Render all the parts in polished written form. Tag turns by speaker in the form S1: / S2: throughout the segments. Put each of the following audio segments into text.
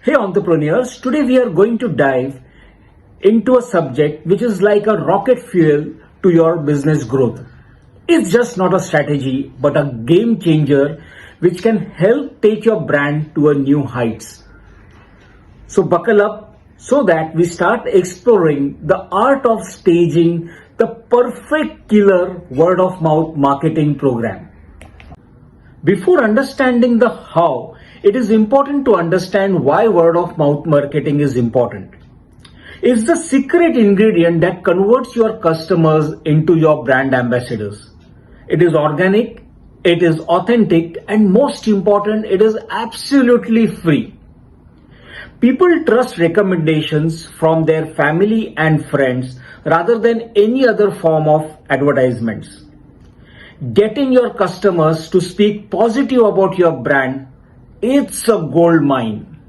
S1: Hey entrepreneurs, today we are going to dive into a subject which is like a rocket fuel to your business growth. It's just not a strategy but a game changer which can help take your brand to a new heights. So buckle up so that we start exploring the art of staging the perfect killer word of mouth marketing program. Before understanding the how, it is important to understand why word of mouth marketing is important. It's the secret ingredient that converts your customers into your brand ambassadors. It is organic, it is authentic, and most important, it is absolutely free. People trust recommendations from their family and friends rather than any other form of advertisements. Getting your customers to speak positive about your brand, it's a gold mine.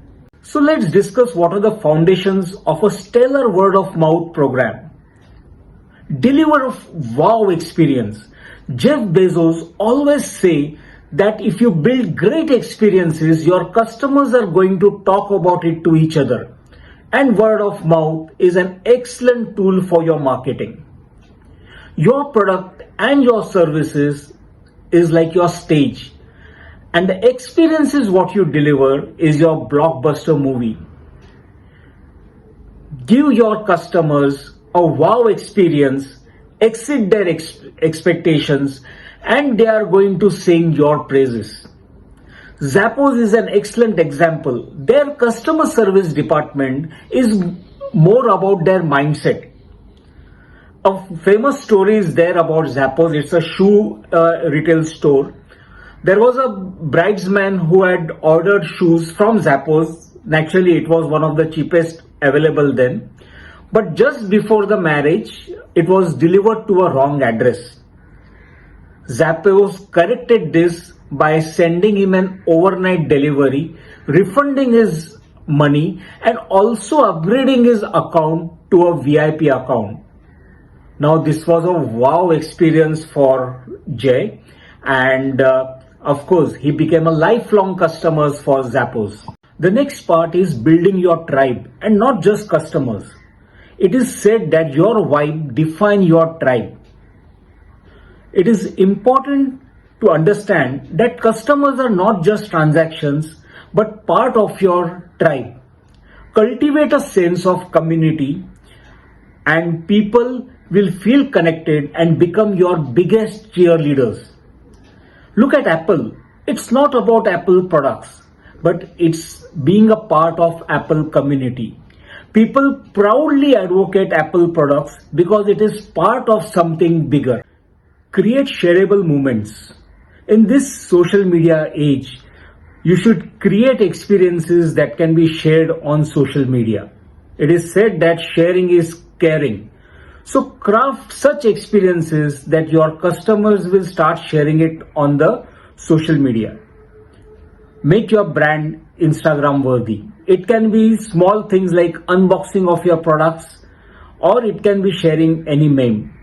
S1: So let's discuss what are the foundations of a stellar word of mouth program. Deliver a wow experience. Jeff Bezos always say that if you build great experiences, your customers are going to talk about it to each other. And word of mouth is an excellent tool for your marketing. Your product and your services is like your stage, and the experience is what you deliver is your blockbuster movie. Give your customers a wow experience, exceed their expectations, and they are going to sing your praises. Zappos is an excellent example. Their customer service department is more about their mindset. A famous story is there about Zappos. It's a shoe retail store. There was a bridesman who had ordered shoes from Zappos. Naturally, it was one of the cheapest available then. But just before the marriage, it was delivered to a wrong address. Zappos corrected this by sending him an overnight delivery, refunding his money, and also upgrading his account to a VIP account. Now this was a wow experience for Jay, and of course he became a lifelong customer for Zappos. The next part is building your tribe and not just customers. It is said that your vibe defines your tribe. It is important to understand that customers are not just transactions but part of your tribe. Cultivate a sense of community and people will feel connected and become your biggest cheerleaders. Look at Apple. It's not about Apple products, but it's being a part of Apple community. People proudly advocate Apple products because it is part of something bigger. Create shareable moments. In this social media age, you should create experiences that can be shared on social media. It is said that sharing is caring. So craft such experiences that your customers will start sharing it on the social media. Make your brand Instagram worthy. It can be small things like unboxing of your products, or it can be sharing any meme.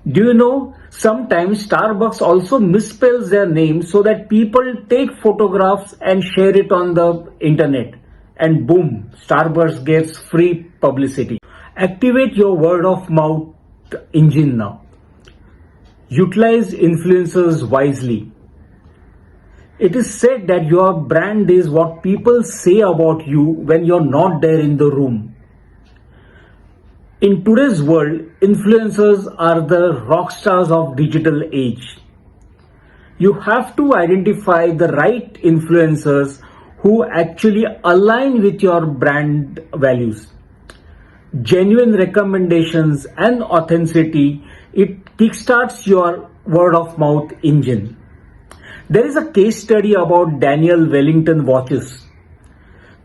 S1: Do you know sometimes Starbucks also misspells their name so that people take photographs and share it on the internet, and boom, Starbucks gets free publicity. Activate your word of mouth engine now. Utilize influencers wisely. It is said that your brand is what people say about you when you're not there in the room. In today's world, influencers are the rock stars of digital age. You have to identify the right influencers who actually align with your brand values. Genuine recommendations and authenticity, it kickstarts your word of mouth engine. There is a case study about Daniel Wellington watches.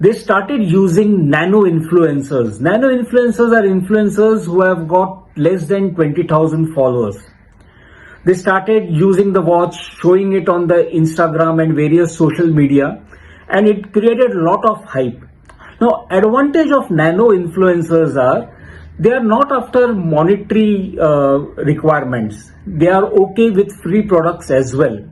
S1: They started using nano influencers. Nano influencers are influencers who have got less than 20,000 followers. They started using the watch, showing it on the Instagram and various social media, and it created a lot of hype. Now, advantage of nano influencers are they are not after monetary requirements. They are okay with free products as well.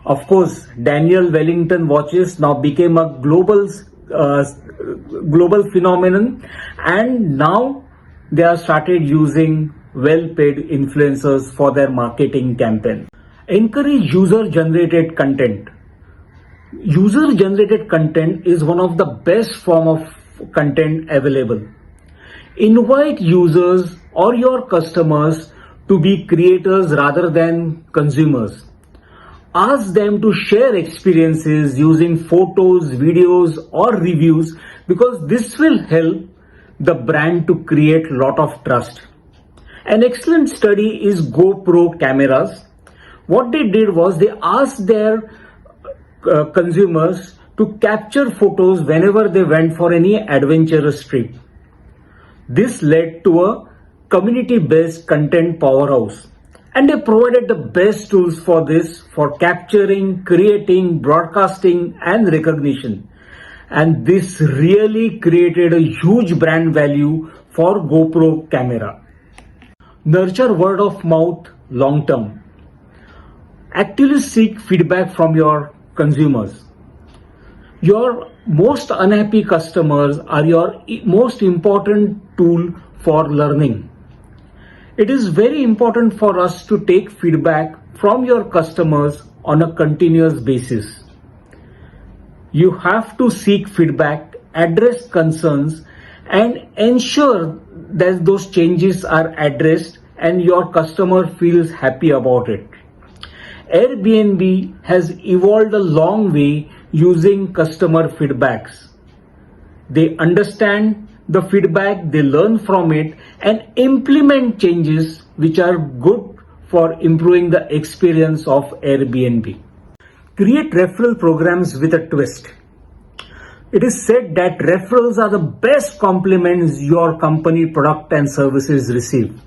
S1: Of course, Daniel Wellington watches now became a global global phenomenon, and now they have started using well-paid influencers for their marketing campaign. Encourage user-generated content. User-generated content is one of the best form of content available. Invite users or your customers to be creators rather than consumers. Ask them to share experiences using photos, videos, or reviews, because this will help the brand to create a lot of trust. An excellent study is GoPro cameras. What they did was they asked their consumers to capture photos whenever they went for any adventurous trip. This led to a community-based content powerhouse, and they provided the best tools for this, for capturing, creating, broadcasting, and recognition. And this really created a huge brand value for GoPro camera. Nurture word of mouth long term. Actively seek feedback from your consumers. Your most unhappy customers are your most important tool for learning. It is very important for us to take feedback from your customers on a continuous basis. You have to seek feedback, address concerns, and ensure that those changes are addressed and your customer feels happy about it. Airbnb has evolved a long way using customer feedbacks. They understand the feedback, they learn from it, and implement changes which are good for improving the experience of Airbnb. Create referral programs with a twist. It is said that referrals are the best compliments your company product and services receive.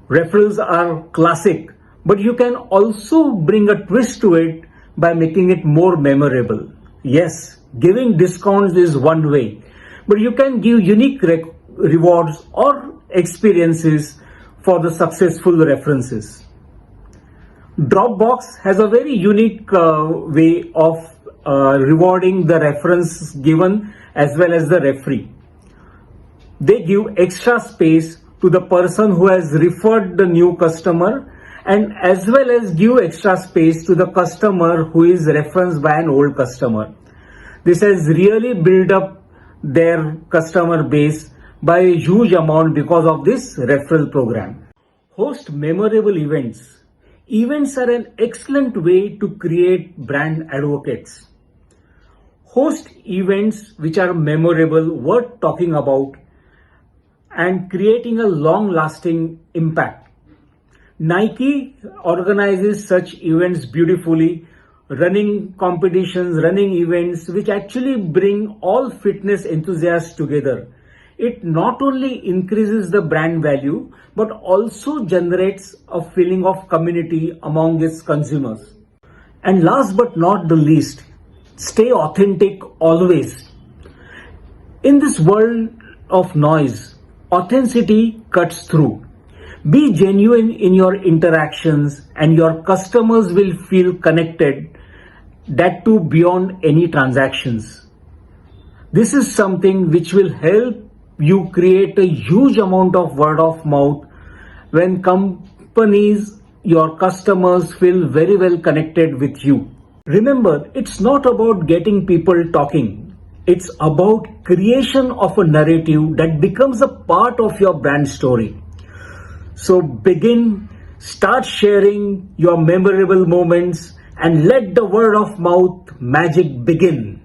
S1: Referrals are classic, but you can also bring a twist to it by making it more memorable. Yes, giving discounts is one way, but you can give unique rewards or experiences for the successful references. Dropbox has a very unique way of rewarding the reference given as well as the referee. They give extra space to the person who has referred the new customer, and as well as give extra space to the customer who is referenced by an old customer. This has really built up their customer base by a huge amount because of this referral program. Host memorable events. Events are an excellent way to create brand advocates. Host events which are memorable, worth talking about, and creating a long-lasting impact. Nike organizes such events beautifully, running competitions, running events which actually bring all fitness enthusiasts together. It not only increases the brand value, but also generates a feeling of community among its consumers. And last but not the least, stay authentic always. In this world of noise, authenticity cuts through. Be genuine in your interactions and your customers will feel connected, that too beyond any transactions. This is something which will help you create a huge amount of word of mouth when companies, your customers feel very well connected with you. Remember, it's not about getting people talking. It's about creation of a narrative that becomes a part of your brand story. So start sharing your memorable moments and let the word of mouth magic begin.